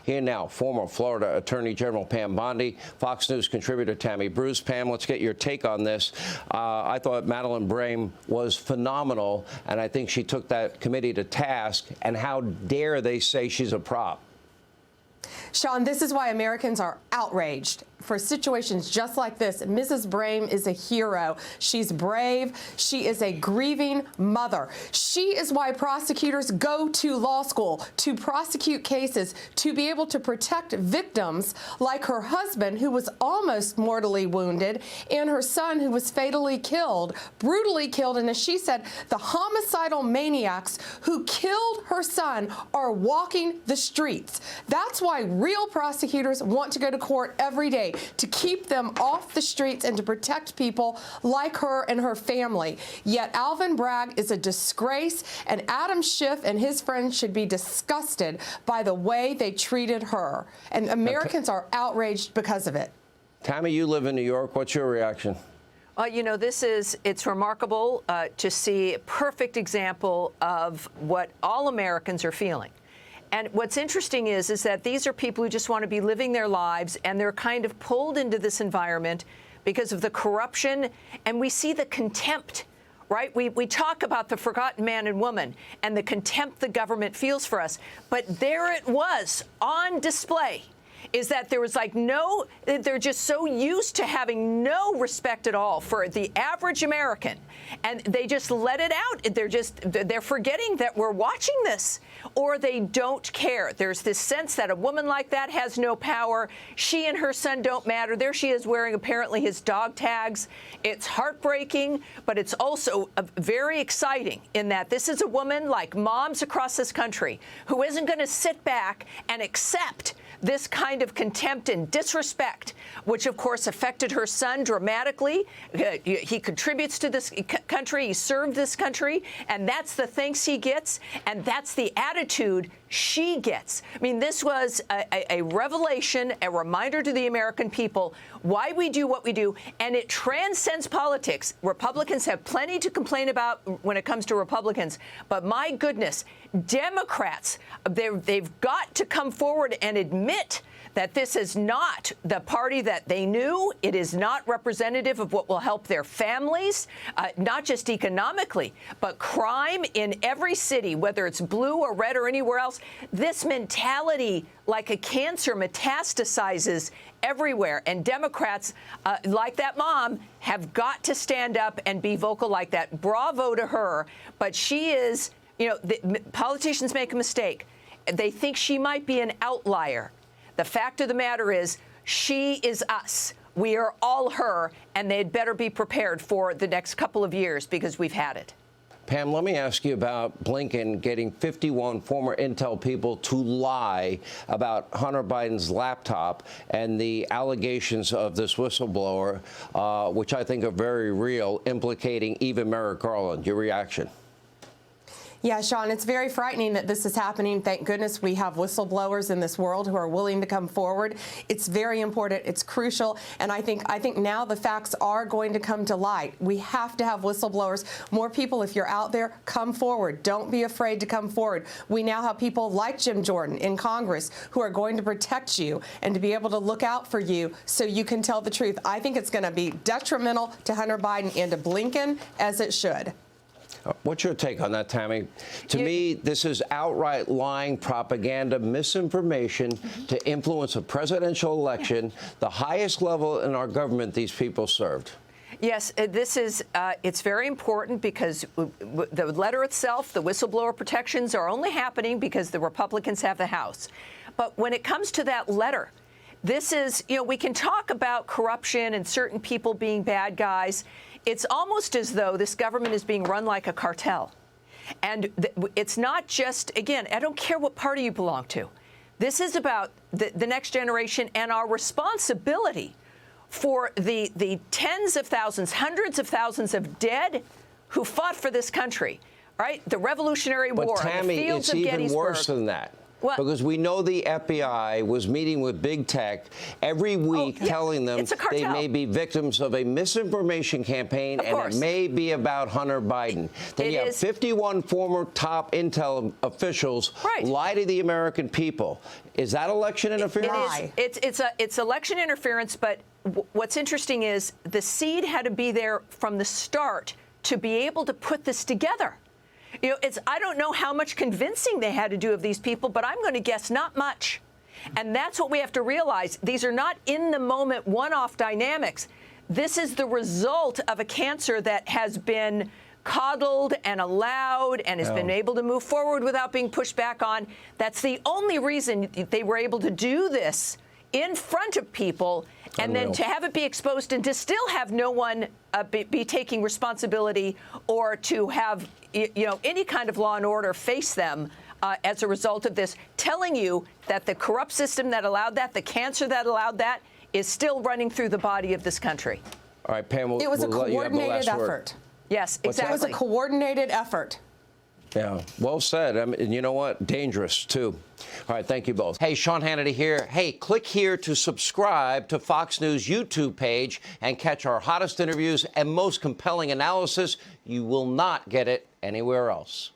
Here now, former Florida Attorney General Pam Bondi, Fox News contributor Tammy. Pam, let's get your take on this. I thought Madeline Brame was phenomenal, and I think she took that committee to task. And how dare they say she's a prop? Sean, this is why Americans are outraged. For situations just like this, Mrs. Brame is a hero. She's brave. She is a grieving mother. She is why prosecutors go to law school, to prosecute cases, to be able to protect victims like her husband, who was almost mortally wounded, and her son, who was fatally killed, brutally killed. And as she said, the homicidal maniacs who killed her son are walking the streets. That's why real prosecutors want to go to court every day, to keep them off the streets and to protect people like her and her family. Yet Alvin Bragg is a disgrace, and Adam Schiff and his friends should be disgusted by the way they treated her. And Americans are outraged because of it. Tammy, you live in New York. What's your reaction? You know, it's remarkable to see a perfect example of what all Americans are feeling. And what's interesting is that these are people who just want to be living their lives, and they're kind of pulled into this environment because of the corruption, and we see the contempt, right? We talk about the forgotten man and woman and the contempt the government feels for us, but there it was on display. Is that there was like no, they're just so used to having no respect at all for the average American, and they just let it out. They're forgetting that we're watching this, or they don't care. There's this sense that a woman like that has no power. She and her son don't matter. There she is wearing apparently his dog tags. It's heartbreaking, but it's also very exciting in that this is a woman like moms across this country who isn't going to sit back and accept this kind of contempt and disrespect, which, of course, affected her son dramatically. He contributes to this country. He served this country. And that's the thanks he gets. And that's the attitude she gets. I mean, this was a revelation, a reminder to the American people why we do what we do. And it transcends politics. Republicans have plenty to complain about when it comes to Republicans. But my goodness, Democrats, they've got to come forward and admit that this is not the party that they knew. It is not representative of what will help their families, not just economically, but crime in every city, whether it's blue or red or anywhere else. This mentality, like a cancer, metastasizes everywhere. And Democrats, like that mom, have got to stand up and be vocal like that. Bravo to her. But she is, you know, politicians make a mistake. They think she might be an outlier. The fact of the matter is, she is us. We are all her, and they'd better be prepared for the next couple of years because we've had it. Pam, let me ask you about Blinken getting 51 former Intel people to lie about Hunter Biden's laptop and the allegations of this whistleblower, which I think are very real, implicating even Merrick Garland. Your reaction? Yeah, Sean, it's very frightening that this is happening. Thank goodness we have whistleblowers in this world who are willing to come forward. It's very important. It's crucial. And I think now the facts are going to come to light. We have to have whistleblowers. More people, if you're out there, come forward. Don't be afraid to come forward. We now have people like Jim Jordan in Congress who are going to protect you and to be able to look out for you so you can tell the truth. I think it's going to be detrimental to Hunter Biden and to Blinken, as it should. What's your take on that, Tammy? To me, this is outright lying, propaganda, misinformation to influence a presidential election, the highest level in our government these people served. Yes, this is, it's very important because the letter itself, the whistleblower protections are only happening because the Republicans have the House. But when it comes to that letter, this is, you know, we can talk about corruption and certain people being bad guys. It's almost as though this government is being run like a cartel. And it's not just, again, I don't care what party you belong to. This is about the next generation and our responsibility for the tens of thousands, hundreds of thousands of dead who fought for this country, right? The Revolutionary War, Tammy, the fields of Gettysburg. It's even worse than that. Well, because we know the FBI was meeting with big tech every week telling them they may be victims of a misinformation campaign and it may be about Hunter Biden. Then you have 51 former top intel officials lie to the American people. Is that election interference? It's election interference, but what's interesting is the seed had to be there from the start to be able to put this together. You know, I don't know how much convincing they had to do of these people, but I'm going to guess not much. And that's what we have to realize. These are not in-the-moment one-off dynamics. This is the result of a cancer that has been coddled and allowed and has been able to move forward without being pushed back on. That's the only reason they were able to do this in front of people, and then to have it be exposed and to still have no one be taking responsibility or to have any kind of law and order face them as a result of this, telling you that the corrupt system that allowed that, the cancer that allowed that, is still running through the body of this country. All right, Pam, it was a coordinated effort. Yes, exactly. It was a coordinated effort. Yeah, well said. I mean, and you know what? Dangerous, too. All right, thank you both. Hey, Sean Hannity here. Hey, click here to subscribe to Fox News YouTube page and catch our hottest interviews and most compelling analysis. You will not get it anywhere else.